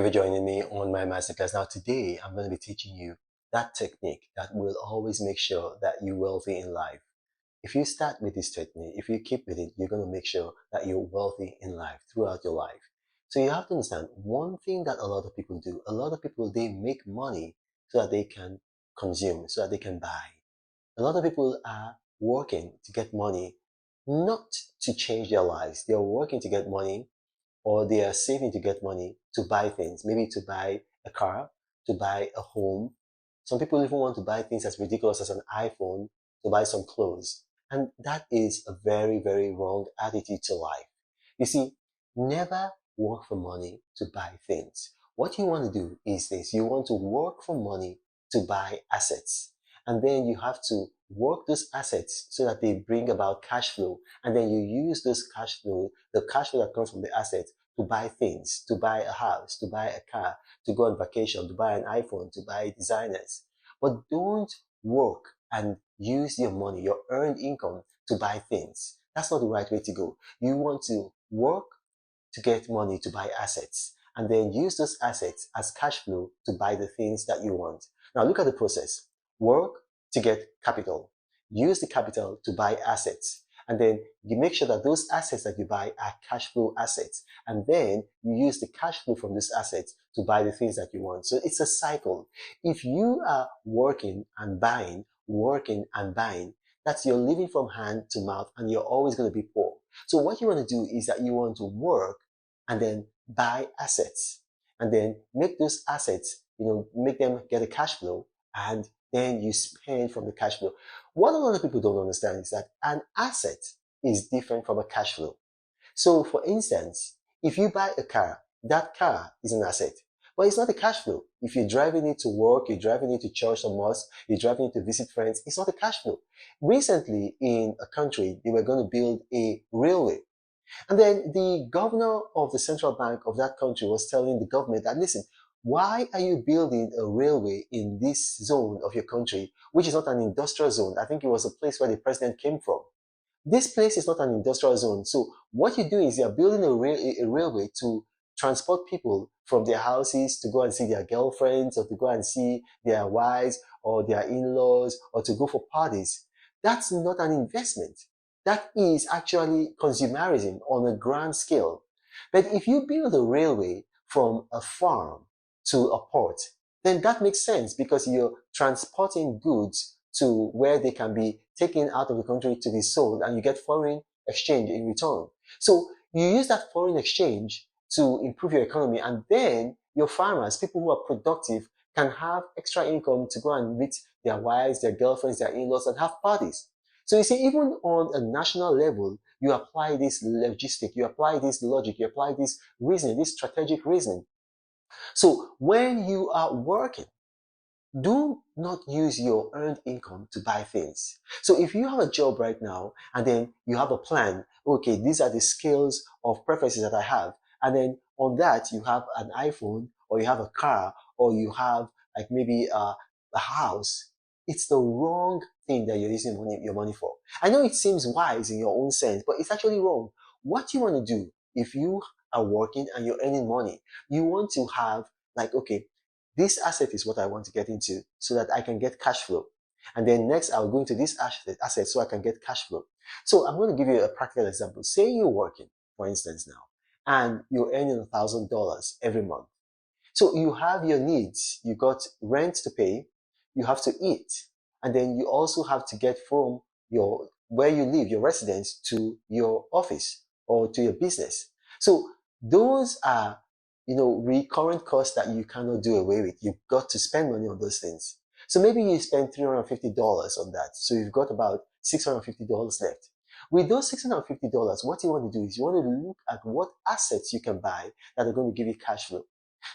For joining me on my masterclass. Now, today I'm going to be teaching you that technique that will always make sure that you're wealthy in life. If you start with this technique, if you keep with it, you're going to make sure that you're wealthy in life throughout your life. So you have to understand one thing that a lot of people do. A lot of people, they make money so that they can consume, so that they can buy. A lot of people are working to get money, not to change their lives. They're working to get money, or they are saving to get money to buy things, maybe to buy a car, to buy a home. Some people even want to buy things as ridiculous as an iPhone, to buy some clothes. And that is a very, very wrong attitude to life. You see, never work for money to buy things. What you want to do is this: you want to work for money to buy assets. And then you have to work those assets so that they bring about cash flow. And then you use those cash flow, the cash flow that comes from the assets, to buy things, to buy a house, to buy a car, to go on vacation, to buy an iPhone, to buy designers. But don't work and use your money, your earned income, to buy things. That's not the right way to go. You want to work to get money to buy assets, and then use those assets as cash flow to buy the things that you want. Now look at the process. Work to get capital. Use the capital to buy assets. And then you make sure that those assets that you buy are cash flow assets. And then you use the cash flow from those assets to buy the things that you want. So it's a cycle. If you are working and buying, that's you're living from hand to mouth, and you're always going to be poor. So what you want to do is that you want to work and then buy assets, and then make those assets, make them get a cash flow, and then you spend from the cash flow. What a lot of people don't understand is that an asset is different from a cash flow. So for instance, if you buy a car, that car is an asset, but it's not a cash flow. If you're driving it to work, you're driving it to church or mosque, you're driving it to visit friends, it's not a cash flow. Recently in a country, they were going to build a railway. And then the governor of the central bank of that country was telling the government that, listen, why are you building a railway in this zone of your country, which is not an industrial zone? I think it was a place where the president came from. This place is not an industrial zone. So what you do is you're building a railway to transport people from their houses to go and see their girlfriends, or to go and see their wives or their in-laws, or to go for parties. That's not an investment. That is actually consumerism on a grand scale. But if you build a railway from a farm to a port, then that makes sense, because you're transporting goods to where they can be taken out of the country to be sold, and you get foreign exchange in return. So you use that foreign exchange to improve your economy, and then your farmers, people who are productive, can have extra income to go and meet their wives, their girlfriends, their in-laws, and have parties. So you see, even on a national level, you apply this logistic, you apply this logic, you apply this reasoning, this strategic reasoning. So when you are working, do not use your earned income to buy things. So if you have a job right now, and then you have a plan, okay, these are the skills of preferences that I have, and then on that you have an iPhone, or you have a car, or you have like maybe a house, it's the wrong thing that you're using your money for. I know it seems wise in your own sense, but it's actually wrong. What you want to do, if you are working and you're earning money, you want to have, like, okay, this asset is what I want to get into so that I can get cash flow. And then next, I'll go into this asset so I can get cash flow. So I'm going to give you a practical example. Say you're working, for instance, now, and you're earning $1,000 every month. So you have your needs. You got rent to pay. You have to eat. And then you also have to get from where you live, your residence, to your office or to your business. So those are, recurrent costs that you cannot do away with. You've got to spend money on those things. So maybe you spend $350 on that. So you've got about $650 left. With those $650, what you want to do is you want to look at what assets you can buy that are going to give you cash flow.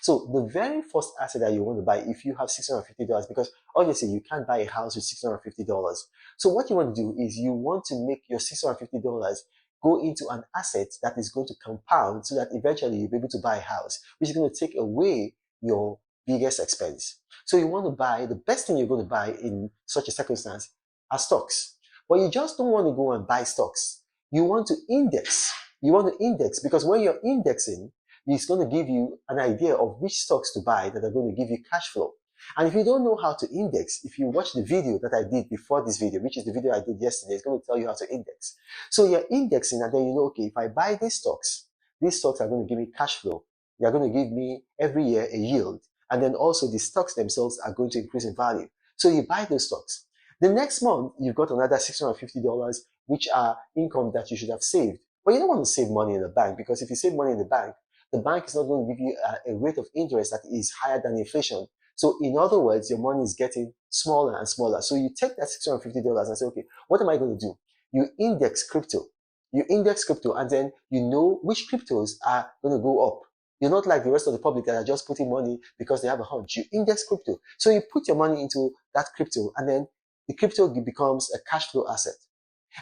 So the very first asset that you want to buy, if you have $650, because obviously you can't buy a house with $650. So what you want to do is you want to make your $650 go into an asset that is going to compound, so that eventually you'll be able to buy a house, which is going to take away your biggest expense. So you want to buy, the best thing you're going to buy in such a circumstance are stocks. But you just don't want to go and buy stocks. You want to index. You want to index, because when you're indexing, it's going to give you an idea of which stocks to buy that are going to give you cash flow. And if you don't know how to index, if you watch the video that I did before this video, which is the video I did yesterday, it's going to tell you how to index. So you're indexing, and then you know, okay, if I buy these stocks are going to give me cash flow. They're going to give me every year a yield. And then also the stocks themselves are going to increase in value. So you buy those stocks. The next month, you've got another $650, which are income that you should have saved. But you don't want to save money in the bank, because if you save money in the bank is not going to give you a rate of interest that is higher than inflation. So in other words, your money is getting smaller and smaller. So you take that $650 and say, okay, what am I going to do? You index crypto. And then you know which cryptos are going to go up. You're not like the rest of the public that are just putting money because they have a hunch. You index crypto. So you put your money into that crypto, and then the crypto becomes a cash flow asset.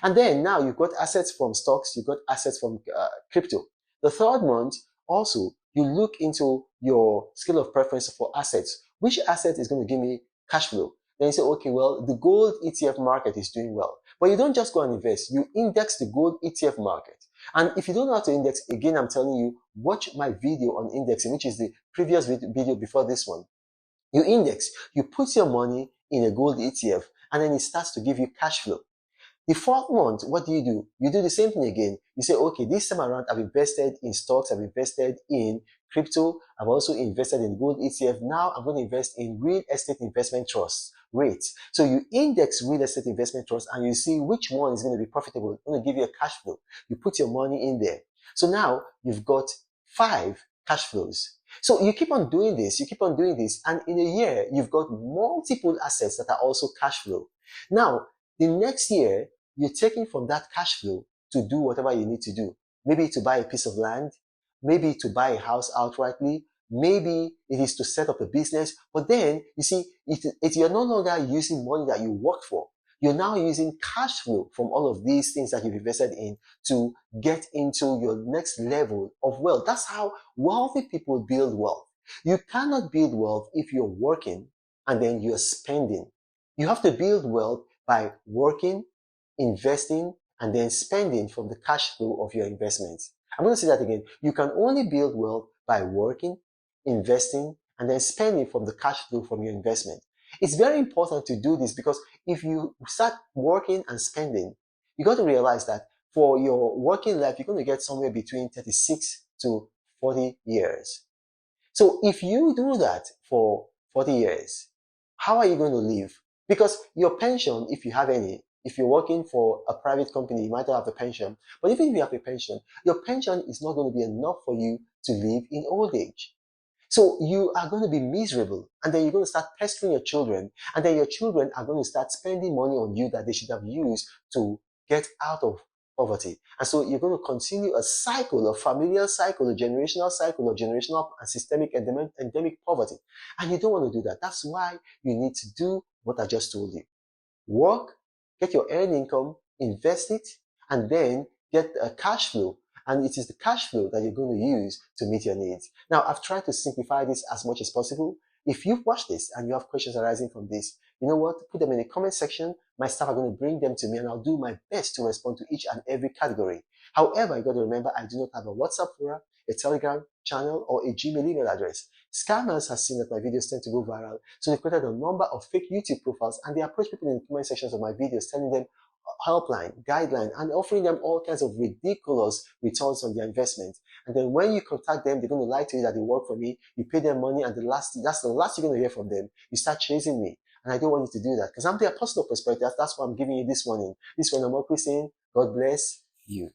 And then now you've got assets from stocks, you've got assets from crypto. The third month, also, you look into your scale of preference for assets. Which asset is going to give me cash flow? Then you say, okay, well, the gold ETF market is doing well. But you don't just go and invest. You index the gold ETF market. And if you don't know how to index, again, I'm telling you, watch my video on indexing, which is the previous video before this one. You index, you put your money in a gold ETF, and then it starts to give you cash flow. The fourth month, what do? You do the same thing again. You say, okay, this time around, I've invested in stocks, I've invested in crypto, I've also invested in gold ETF. Now I'm going to invest in real estate investment trusts rates. So you index real estate investment trusts, and you see which one is going to be profitable, going to give you a cash flow. You put your money in there. So now you've got 5 cash flows. So you keep on doing this, and in a year, you've got multiple assets that are also cash flow. Now, the next year, you're taking from that cash flow to do whatever you need to do. Maybe to buy a piece of land, maybe to buy a house outrightly, maybe it is to set up a business. But then, you see, you're no longer using money that you worked for. You're now using cash flow from all of these things that you've invested in to get into your next level of wealth. That's how wealthy people build wealth. You cannot build wealth if you're working and then you're spending. You have to build wealth by working, investing, and then spending from the cash flow of your investments. I'm going to say that again. You can only build wealth by working, investing, and then spending from the cash flow from your investment. It's very important to do this, because if you start working and spending, you got to realize that for your working life, you're going to get somewhere between 36 to 40 years. So if you do that for 40 years, how are you going to live? Because your pension, if you have any, if you're working for a private company, you might not have a pension. But even if you have a pension, your pension is not going to be enough for you to live in old age. So you are going to be miserable, and then you're going to start pestering your children, and then your children are going to start spending money on you that they should have used to get out of poverty. And so you're going to continue a cycle, a familial cycle, a generational cycle of generational and systemic endemic poverty. And you don't want to do that. That's why you need to do what I just told you. Work, get your earned income, invest it, and then get a cash flow. And it is the cash flow that you're going to use to meet your needs. Now, I've tried to simplify this as much as possible. If you've watched this and you have questions arising from this, you know what? Put them in the comment section. My staff are going to bring them to me, and I'll do my best to respond to each and every category. However, you got to remember, I do not have a WhatsApp forum, a Telegram channel, or a Gmail email address. Scammers have seen that my videos tend to go viral, so they created a number of fake YouTube profiles, and they approach people in the comment sections of my videos, telling them helpline, guideline, and offering them all kinds of ridiculous returns on their investment. And then when you contact them, they're going to lie to you that they work for me. You pay them money, and that's the last you're going to hear from them. You start chasing me, and I don't want you to do that, because I'm the apostle of prosperity. That's what I'm giving you this morning. This one, I'm always saying, God bless you.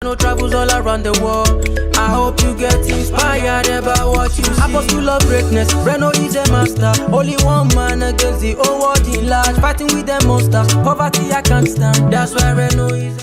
No travels all around the world. I hope you get inspired about what you see. Apostle of greatness, Reno is a master. Only one man against the whole world in large. Fighting with the monsters, poverty I can't stand. That's why Reno is